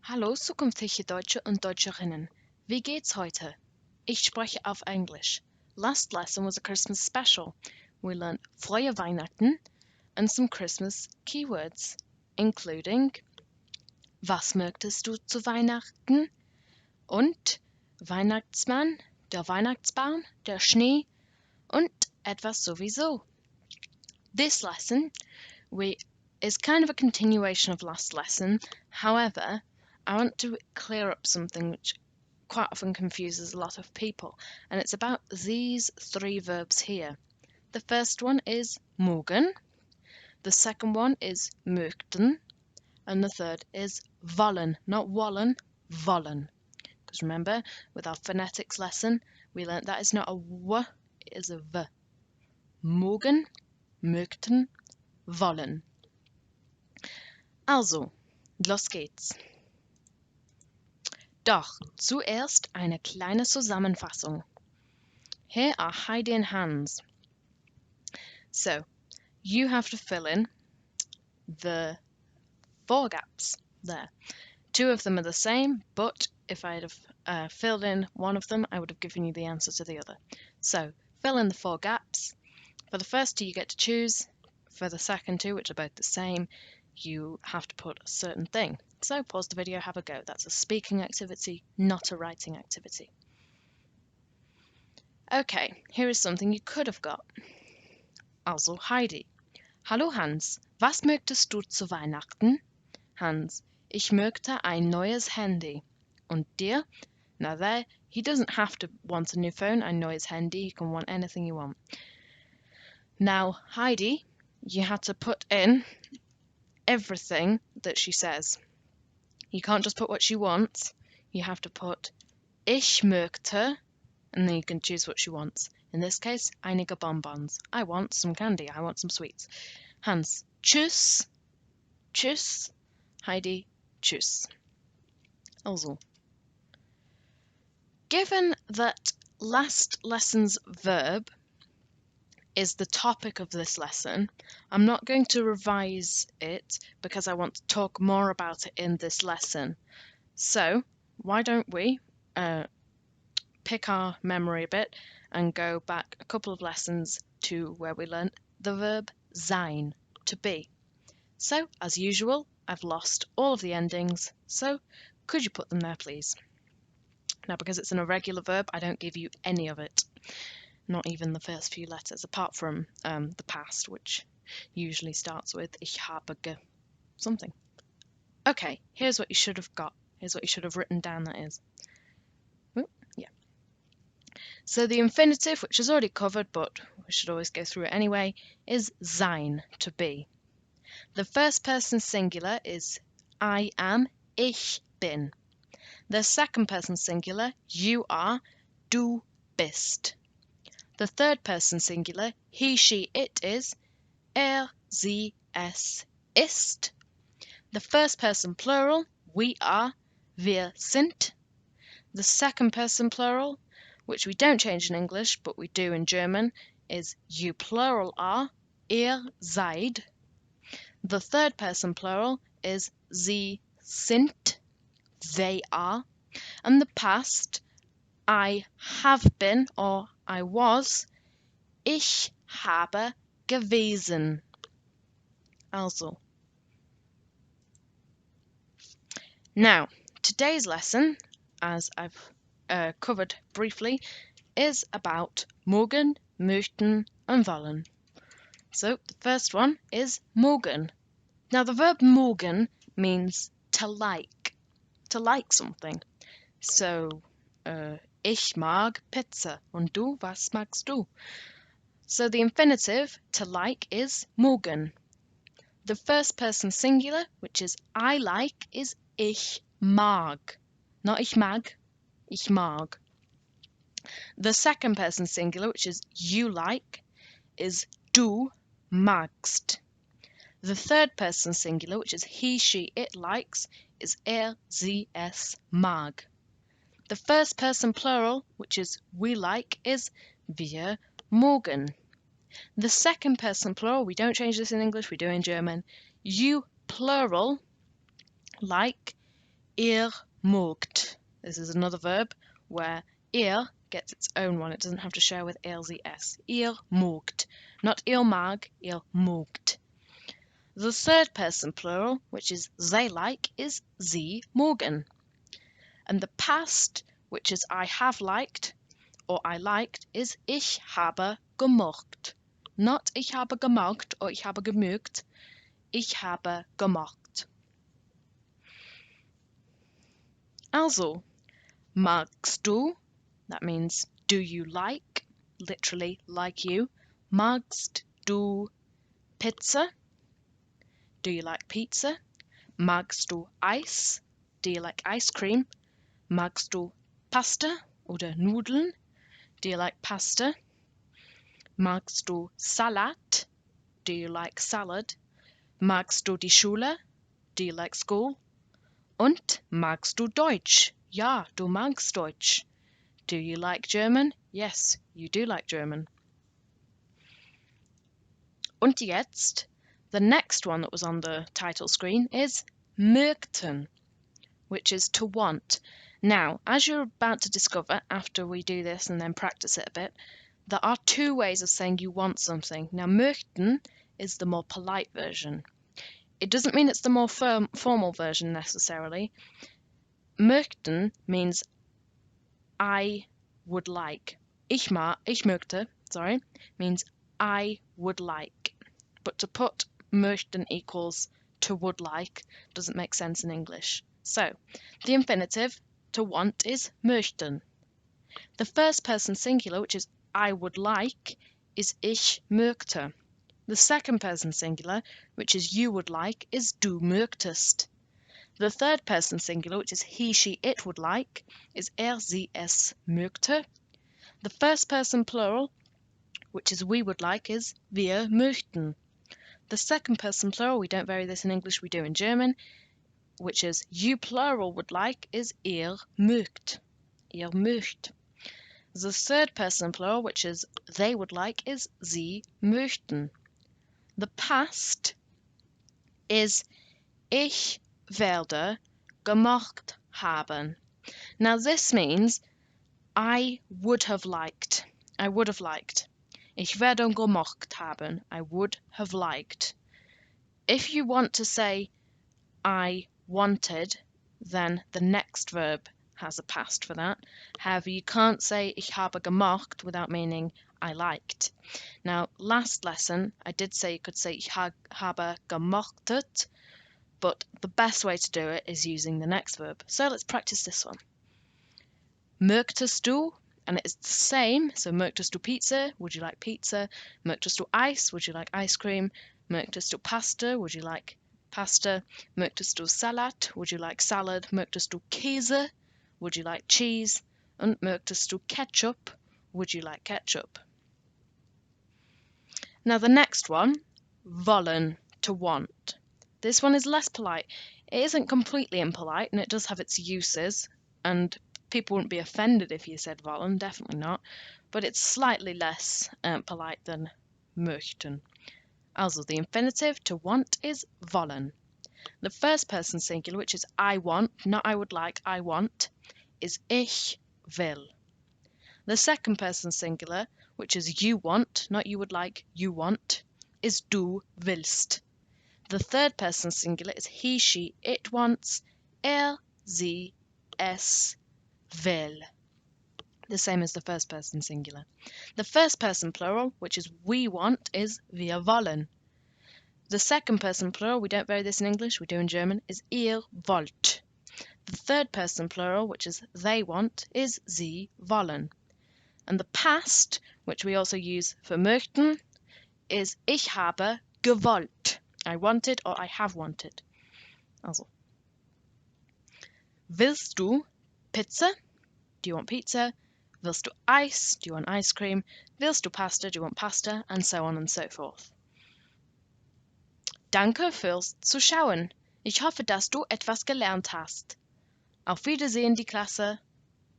Hallo, zukünftige Deutsche und Deutscherinnen. Wie geht's heute? Ich spreche auf Englisch. Last lesson was a Christmas special. We learned Frohe Weihnachten and some Christmas keywords, including Was möchtest du zu Weihnachten? Und Weihnachtsmann, der Weihnachtsbaum, der Schnee und etwas sowieso. This lesson is kind of a continuation of last lesson. However, I want to clear up something which quite often confuses a lot of people, and it's about these three verbs here. The first one is Mögen, the second one is Möchten, and the third is Wollen, not Wollen, Wollen. Because remember, with our phonetics lesson, we learnt that is not a W, it is a V. Mögen, Möchten, Wollen. Also, los geht's. Doch zuerst eine kleine Zusammenfassung. Here are Heidi and Hans. So, you have to fill in the 4 gaps there. 2 of them are the same, but if I'd have filled in one of them, I would have given you the answer to the other. So, fill in the 4 gaps. For the first 2, you get to choose. For the second 2, which are both the same, you have to put a certain thing. So, pause the video, have a go. That's a speaking activity, not a writing activity. Okay, here is something you could have got. Also Heidi. Hallo Hans, was möchtest du zu Weihnachten? Hans, ich möchte ein neues Handy. Und dir? Now there, he doesn't have to want a new phone, ein neues Handy, he can want anything you want. Now Heidi, you had to put in everything that she says. You can't just put what she wants, you have to put Ich möchte, and then you can choose what she wants. In this case, einige Bonbons. I want some candy, I want some sweets. Hans, tschüss, tschüss. Heidi, tschüss. Also. Given that last lesson's verb is the topic of this lesson, I'm not going to revise it because I want to talk more about it in this lesson. So, why don't we pick our memory a bit and go back a couple of lessons to where we learnt the verb sein, to be. So, as usual, I've lost all of the endings, so could you put them there, please? Now, because it's an irregular verb, I don't give you any of it, not even the first few letters, apart from the past, which usually starts with Ich habe something. Okay, here's what you should have got. Here's what you should have written down, that is. Yeah. So the infinitive, which is already covered, but we should always go through it anyway, is sein, to be. The first person singular is I am, ich bin. The second person singular, you are, du bist. The third person singular, he, she, it is, sie, es, ist. The first person plural, we are, wir sind. The second person plural, which we don't change in English, but we do in German, is you plural are, ihr seid. The third person plural is sie sind, they are. And the past, I have been or I was, ich habe gewesen. Also. Now, today's lesson, as I've covered briefly, is about Mögen, Möchten and Wollen. So, the first one is Mögen. Now, the verb mögen means to like something. So, ich mag Pizza und du, was magst du? So, the infinitive, to like, is mögen. The first person singular, which is I like, is ich mag. Not ich mag, ich mag. The second person singular, which is you like, is du magst. The third person singular, which is he, she, it likes, is sie, es mag. The first person plural, which is we like, is wir mögen. The second person plural, we don't change this in English, we do in German. You plural, like, Ihr mögt. This is another verb where ihr gets its own one. It doesn't have to share with LZS. Ihr mögt. Not ihr mag, ihr mögt. The third person plural, which is they like, is sie mögen. And the past, which is I have liked or I liked, is ich habe gemocht. Not ich habe gemocht or ich habe gemögt. Ich habe gemocht. Also, magst du, that means do you like, literally like you. Magst du Pizza? Do you like pizza? Magst du Eis? Do you like ice cream? Magst du Pasta oder Nudeln? Do you like pasta? Magst du Salat? Do you like salad? Magst du die Schule? Do you like school? Und magst du Deutsch? Ja, du magst Deutsch. Do you like German? Yes, you do like German. Und jetzt, the next one that was on the title screen is Möchten, which is to want. Now, as you're about to discover after we do this and then practice it a bit, there are two ways of saying you want something. Now, möchten is the more polite version. It doesn't mean it's the more formal version necessarily. Möchten means I would like. Ich möchte, means I would like. But to put möchten equals to would like doesn't make sense in English. So, the infinitive to want is möchten. The first person singular, which is I would like, is ich möchte. The second person singular, which is you would like, is du möchtest. The third person singular, which is he, she, it would like, is sie, es möchte. The first person plural, which is we would like, is wir möchten. The second person plural, we don't vary this in English, we do in German, which is you plural would like, is ihr mögt. Ihr mögt. The third person plural, which is they would like, is sie möchten. The past is ich werde gemocht haben. Now this means I would have liked. I would have liked. Ich werde gemocht haben. I would have liked. If you want to say I wanted, then the next verb has a past for that. However, you can't say ich habe gemocht without meaning I liked. Now, last lesson, I did say you could say ich habe gemochtet, but the best way to do it is using the next verb. So let's practice this one. Möchtest du? And it's the same. So möchtest du Pizza? Would you like pizza? Möchtest du Eis? Would you like ice cream? Möchtest du Pasta? Would you like pasta? Möchtest du Salat? Would you like salad? Möchtest du Käse? Would you like cheese? Und möchtest du Ketchup? Would you like ketchup? Now the next one, Wollen to Want. This one is less polite. It isn't completely impolite, and it does have its uses, and people wouldn't be offended if you said wollen, definitely not, but it's slightly less polite than möchten. Also, the infinitive to want is wollen. The first person singular, which is I want, not I would like, I want, is ich will. The second person singular, which is you want, not you would like, you want, is du willst. The third person singular is he, she, it wants, sie, es will. The same as the first person singular. The first person plural, which is we want, is wir wollen. The second person plural, we don't vary this in English, we do in German, is ihr wollt. The third person plural, which is they want, is sie wollen. And the past, which we also use for möchten, is ich habe gewollt. I wanted or I have wanted. Also. Willst du Pizza? Do you want pizza? Willst du Eis? Do you want ice cream? Willst du Pasta? Do you want pasta? And so on and so forth. Danke fürs Zuschauen. Ich hoffe, dass du etwas gelernt hast. Auf Wiedersehen, die Klasse.